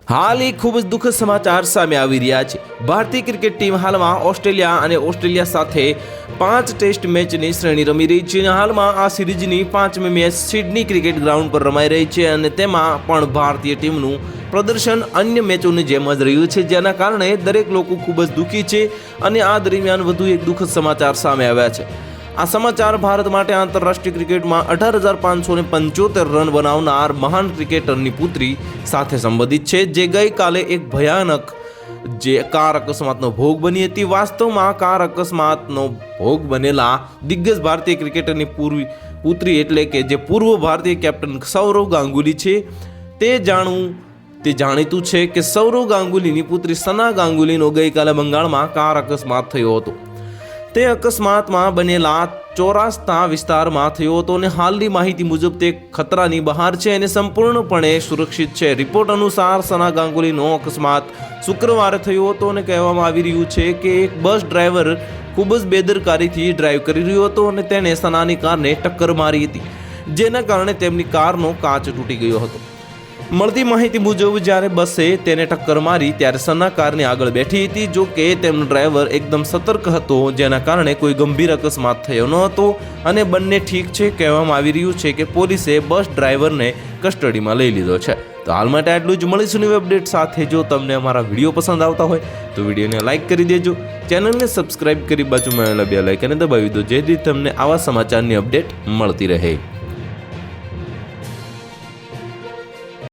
હાલ એક ખૂબ જ દુઃખદ સમાચાર સામે આવી રહ્યા છે। ભારતીય ક્રિકેટ ટીમ હાલમાં ઓસ્ટ્રેલિયા સાથે 5 ટેસ્ટ મેચની શ્રેણી રમી રહી છે। હાલમાં આ સિરીઝની 5મી મેચ સિડની ક્રિકેટ ગ્રાઉન્ડ પર રમાઈ રહી છે અને તેમાં પણ ભારતીય ટીમનું પ્રદર્શન અન્ય મેચોની જેમ જ રહ્યું છે, જેના કારણે દરેક લોકો ખૂબ જ દુઃખી છે અને આ દરમિયાન વધુ એક દુઃખદ સમાચાર સામે આવ્યા છે। આ સમાચાર ભારત માટે આંતરરાષ્ટ્રીય ક્રિકેટમાં 18,575 રન બનાવનાર મહાન ક્રિકેટરની પુત્રી સાથે સંબંધિત છે, જે ગઈકાલે એક ભયાનક કાર અકસ્માતનો ભોગ બની હતી। વાસ્તવમાં કાર અકસ્માતનો ભોગ બનેલા દિગ્ગજ ભારતીય ક્રિકેટરની પુત્રી એટલે કે જે પૂર્વ ભારતીય કેપ્ટન સૌરવ ગાંગુલી છે। તે જાણીતું છે કે સૌરવ ગાંગુલીની પુત્રી સના ગાંગુલીનો ગઈકાલે બંગાળમાં કાર અકસ્માત થયો હતો। તે અકસ્માતમાં બનેલા ચોરાસ્તા વિસ્તારમાં થયો હતો અને હાલની માહિતી મુજબ તે ખતરાની બહાર છે અને સંપૂર્ણપણે સુરક્ષિત છે। રિપોર્ટ અનુસાર સના ગાંગુલીનો અકસ્માત શુક્રવારે થયો હતો અને કહેવામાં આવી રહ્યું છે કે એક બસ ડ્રાઈવર ખૂબ જ બેદરકારીથી ડ્રાઈવ કરી રહ્યો હતો અને તેણે સનાની કારને ટક્કર મારી હતી, જેના કારણે તેમની કારનો કાચ તૂટી ગયો હતો। મળતી માહિતી મુજબ જ્યારે બસે તેને ટક્કર મારી ત્યારે સના કારની આગળ બેઠી હતી, જો કે તેમનો ડ્રાઈવર એકદમ સતર્ક હતો, જેના કારણે કોઈ ગંભીર અકસ્માત થયો ન હતો અને બંને ઠીક છે। કહેવામાં આવી રહ્યું છે કે પોલીસે બસ ડ્રાઈવરને કસ્ટડીમાં લઈ લીધો છે। તો હાલ માટે આટલું જ। મળીશું નવી અપડેટ સાથે। જો તમને અમારા વિડીયો પસંદ આવતા હોય તો વિડીયોને લાઇક કરી દેજો, ચેનલને સબસ્ક્રાઇબ કરી બાજુમાં આવેલા બેલ આઇકનને દબાવી દો, જેથી તમને આવા સમાચારની અપડેટ મળતી રહે।